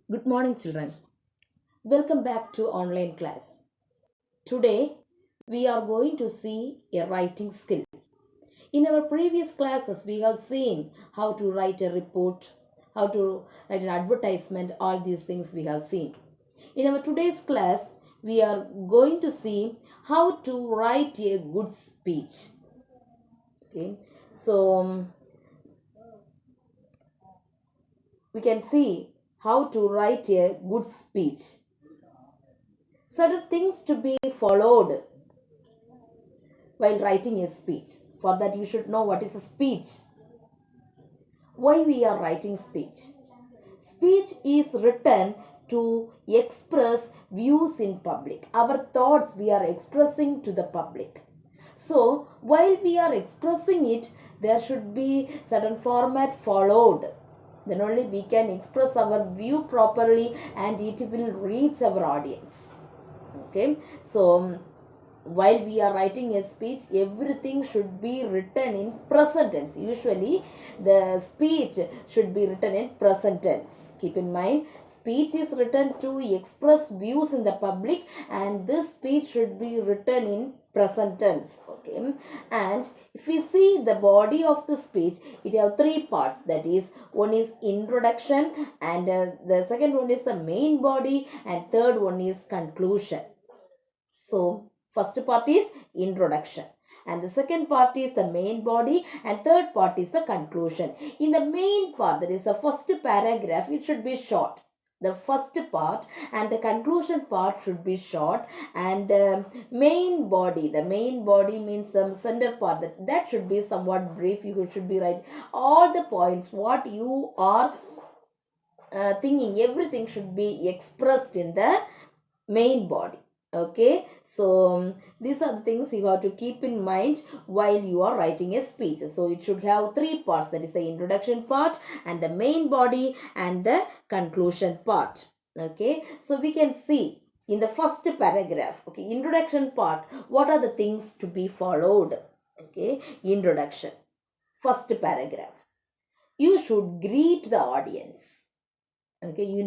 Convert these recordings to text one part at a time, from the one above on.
Good morning, children. Welcome back to online class. Today, we are going to see a writing skill. In our previous classes, we have seen how to write a report, how to write an advertisement, all these things we have seen. In our today's class, we are going to see how to write a good speech. Okay, so we can see how to write a good speech. Certain things to be followed while writing a speech. For that, you should know what is a speech. Why we are writing speech? Speech is written to express views in public. Our thoughts we are expressing to the public. So, while we are expressing it, there should be certain format followed. Then only we can express our view properly and it will reach our audience. Okay, so while we are writing a speech, everything should be written in present tense. Usually the speech should be written in present tense. Keep in mind, speech is written to express views in the public and this speech should be written in present tense. Okay, and if we see the body of the speech, it have three parts. That is, one is introduction, and the second one is the main body, and third one is conclusion. So, first part is introduction and the second part is the main body and third part is the conclusion. In the main part, that is the first paragraph, it should be short. The first part and the conclusion part should be short, and the main body means the center part, that should be somewhat brief. You should be write all the points what you are thinking. Everything should be expressed in the main body. Okay, so these are the things you have to keep in mind while you are writing a speech. So it should have three parts, that is the introduction part and the main body and the conclusion part. Okay, so we can see in the first paragraph, okay, introduction part, what are the things to be followed. Okay, introduction, first paragraph, you should greet the audience. Okay,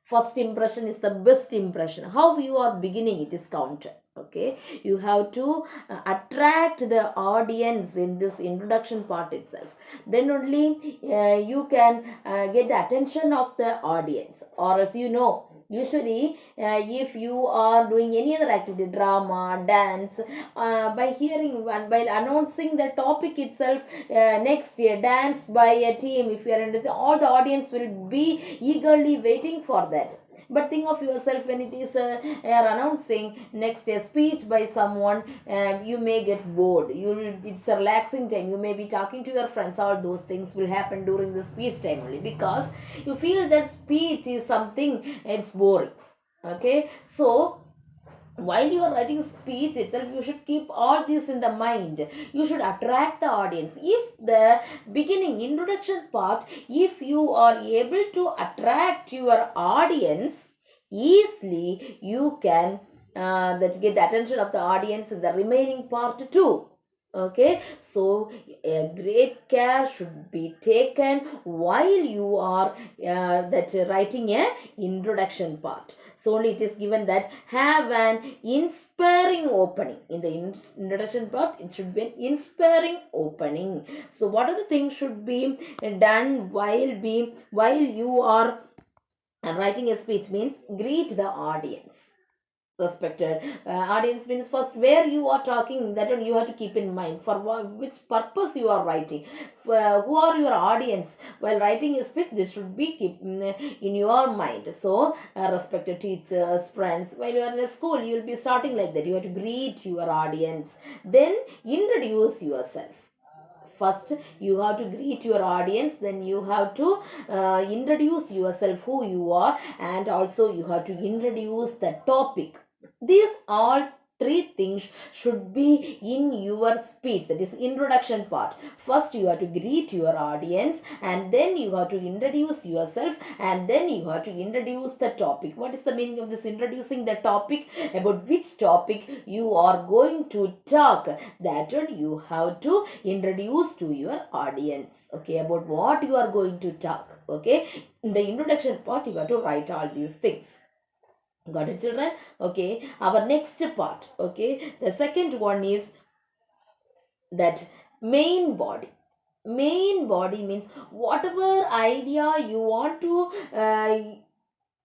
first impression is the best impression. How you are beginning, it is counted. Okay, you have to attract the audience in this introduction part itself. Then only you can get the attention of the audience. Or as usually if you are doing any other activity, drama, dance, by hearing and by announcing the topic itself, next year dance by a team, if you are in, all the audience will be eagerly waiting for that. But think of yourself when it is announcing next a speech by someone, you may get bored. It's a relaxing time, you may be talking to your friends. All those things will happen during the speech time only, because you feel that speech is something, it's boring. Okay, so while you are writing speech itself, you should keep all this in the mind. You should attract the audience. If the beginning introduction part, if you are able to attract your audience easily, you can that get the attention of the audience in the remaining part too. Okay, so a great care should be taken while you are that writing a introduction part. So only it is given that have an inspiring opening. In the introduction part, it should be an inspiring opening. So what are the things should be done while you are writing a speech? Means greet the audience. Respected audience means first where you are talking, that one you have to keep in mind for which purpose you are writing. Who are your audience while writing a speech? This should be keep in your mind. So respected teachers, friends, while you are in a school, you will be starting like that. You have to greet your audience, then introduce yourself. First you have to greet your audience, then you have to introduce yourself, who you are, and also you have to introduce the topic. These all three things should be in your speech, that is introduction part. First you have to greet your audience, and then you have to introduce yourself, and then you have to introduce the topic. What is the meaning of this introducing the topic? About which topic you are going to talk, that one you have to introduce to your audience. Okay, about what you are going to talk. Okay, in the introduction part you have to write all these things. Got it, children? Okay, our next part. Okay, the second one is that main body. Main body means whatever idea you want to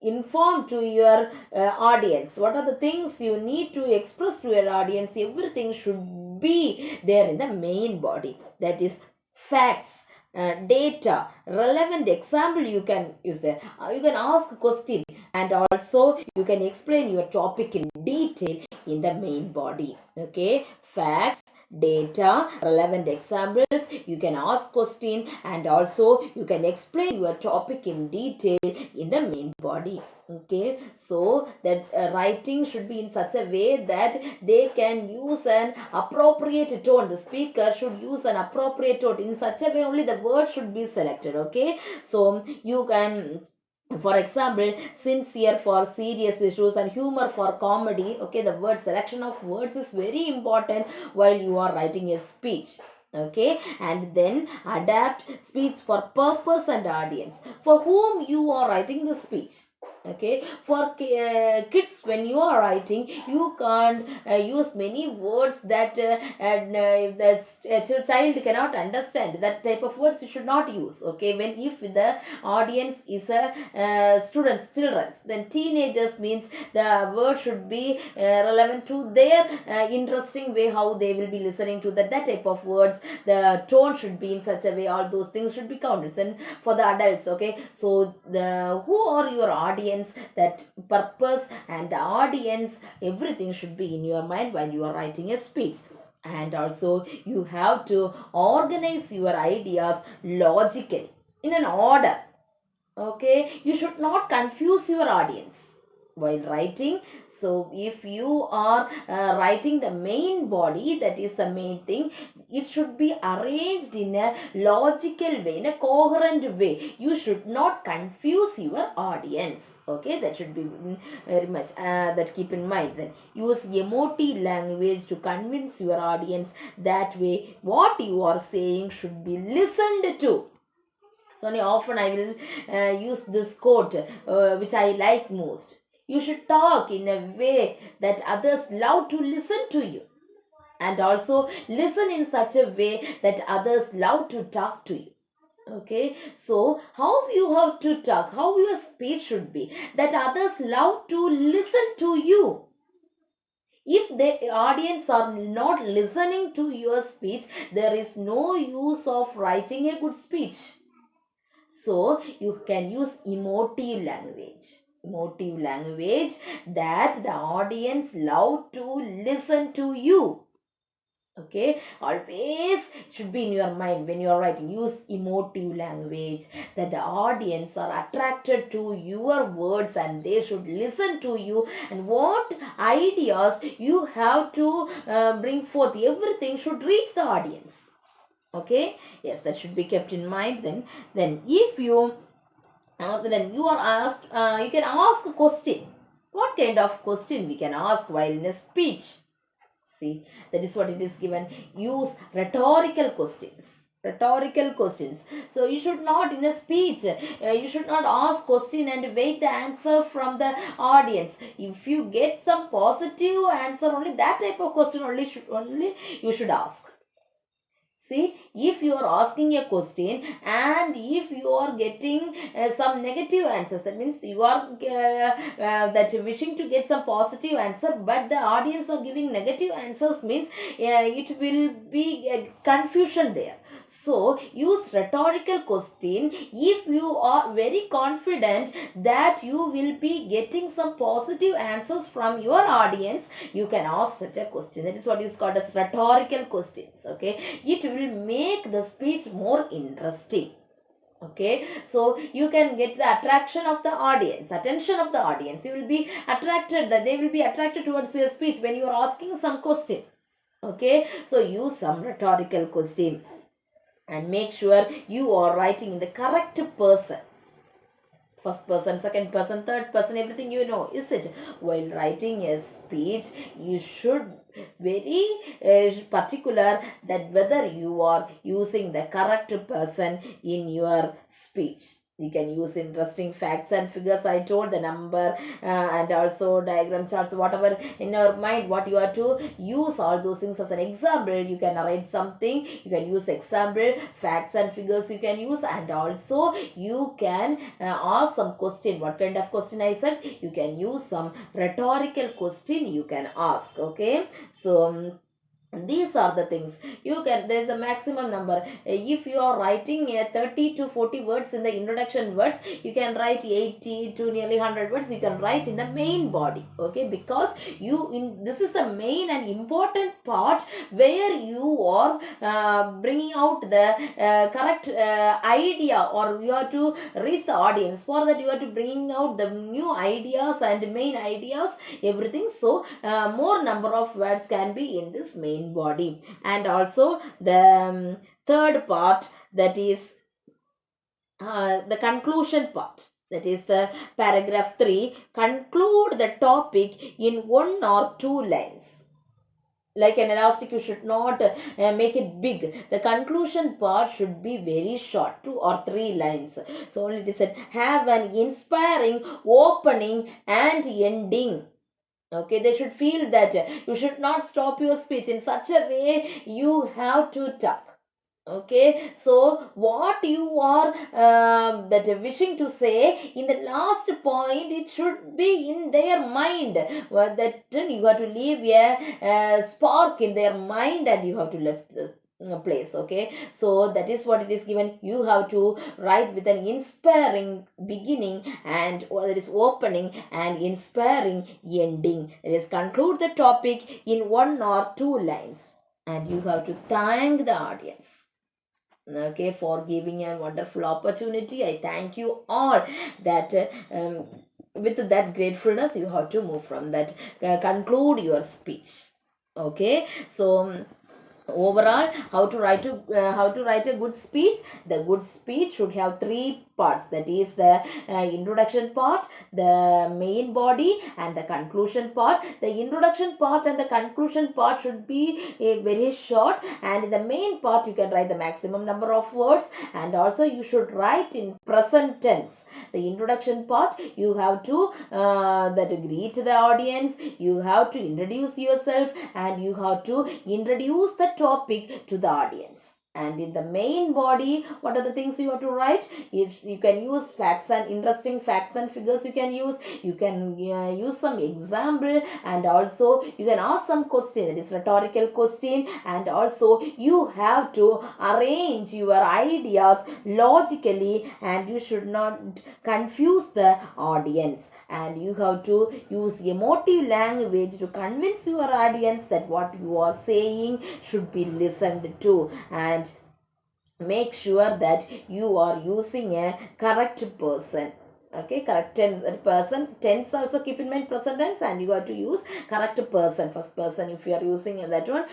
inform to your audience, what are the things you need to express to your audience, everything should be there in the main body. That is facts, data, relevant example you can use there. You can ask a question, and also you can explain your topic in detail in the main body. Okay, facts, data, relevant examples, you can ask question, and also you can explain your topic in detail in the main body. Okay, so that writing should be in such a way that they can use an appropriate tone. The speaker should use an appropriate tone. In such a way only the word should be selected. Okay, so you can, for example, sincere for serious issues and humor for comedy. Okay, the word selection of words is very important while you are writing a speech. Okay, and then adapt speech for purpose and audience for whom you are writing the speech. Okay, for kids, when you are writing, you can't use many words that if the child cannot understand. That type of words you should not use. Okay, when if the audience is a students, children, then teenagers means the word should be relevant to their interesting way, how they will be listening to that type of words. The tone should be in such a way, all those things should be counted. And for the adults, okay, so the who are your audience, that purpose and the audience, everything should be in your mind while you are writing a speech. And also you have to organize your ideas logically in an order. Okay, you should not confuse your audience while writing. So if you are writing the main body, that is the main thing, it should be arranged in a logical way, in a coherent way. You should not confuse your audience. Okay, that should be very much that keep in mind. Then use emotive language to convince your audience. That way what you are saying should be listened to. So often I will use this quote, which I like most. You should talk in a way that others love to listen to you, and also listen in such a way that others love to talk to you. Okay, so how you have to talk, how your speech should be, that others love to listen to you. If the audience are not listening to your speech, there is no use of writing a good speech. So you can use emotive language. Emotive language that the audience love to listen to you. Okay, always should be in your mind when you are writing. Use emotive language that the audience are attracted to your words and they should listen to you, and what ideas you have to bring forth, everything should reach the audience. Okay, yes, that should be kept in mind. Then if you then you are asked, you can ask a question. What kind of question we can ask while in a speech? See, that is what it is given. Use rhetorical questions. Rhetorical questions. So you should not, in a speech, you should not ask question and wait the answer from the audience. If you get some positive answer, only that type of question only you should ask. See, if you are asking a question and if you are getting some negative answers, that means you are that wishing to get some positive answer, but the audience are giving negative answers, means it will be confusion there. So use rhetorical question if you are very confident that you will be getting some positive answers from your audience. You can ask such a question. That is what is called as rhetorical questions. Okay, it will make the speech more interesting. Okay, so you can get the attraction of the audience, attention of the audience. You will be attracted, that they will be attracted towards your speech when you are asking some question. Okay, so use some rhetorical question and make sure you are writing in the correct person, first person, second person, third person, everything, you know, is it? While writing a speech, you should very particular that whether you are using the correct person in your speech. You can use interesting facts and figures, I told, the number and also diagram charts, whatever in your mind, what you are to use all those things as an example. You can narrate something, you can use example, facts and figures you can use, and also you can ask some question. What kind of question I said? You can use some rhetorical question you can ask. Okay, so these are the things you can. There's a maximum number. If you are writing 30 to 40 words in the introduction words, you can write 80 to nearly 100 words you can write in the main body. Okay, because you in this is the main and important part where you are bringing out the correct idea, or you have to reach the audience. For that, you have to bring out the new ideas and main ideas, everything. So more number of words can be in this main body. And also the third part, that is the conclusion part, that is the paragraph 3. Conclude the topic in one or two lines. Like an elastic, you should not make it big. The conclusion part should be very short, 2 or 3 lines. So only it is said, have an inspiring opening and ending. Okay, they should feel that you should not stop your speech in such a way you have to talk. Okay, so what you are that wishing to say in the last point, it should be in their mind. Well, that you have to leave a spark in their mind, and you have to left the place. Okay, so that is what it is given. You have to write with an inspiring beginning, and or that is opening, and inspiring ending. That is, conclude the topic in 1 or 2 lines, and you have to thank the audience, okay, for giving a wonderful opportunity. I thank you all that with that gratefulness you have to move from that, conclude your speech. Okay, so overall, how to write a good speech. The good speech should have 3 parts, that is the introduction part, the main body, and the conclusion part. The introduction part and the conclusion part should be very short, and in the main part you can write the maximum number of words, and also you should write in present tense. The introduction part, you have to that greet the audience, you have to introduce yourself, and you have to introduce the topic to the audience. And in the main body, what are the things you have to write? If you can use facts and interesting facts and figures, you can use some example, and also you can ask some question, that is rhetorical question, and also you have to arrange your ideas logically, and you should not confuse the audience, and you have to use emotive language to convince your audience that what you are saying should be listened to, and make sure that you are using a correct person. Okay, correct tense, person tense also keep in mind, present tense, and you have to use correct person, first person if you are using that one,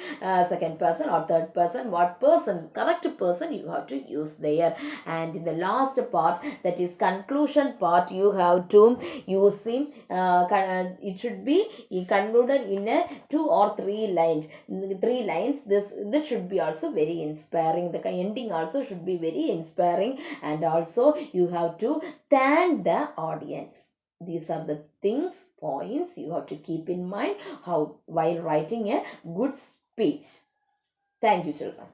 second person or third person, what person, correct person you have to use there. And in the last part, that is conclusion part, you have to use it should be concluded in a 2 or 3 lines. 3 lines, this should be also very inspiring. The ending also should be very inspiring, and also you have to thank the audience. These are the things, points you have to keep in mind how while writing a good speech. Thank you, children.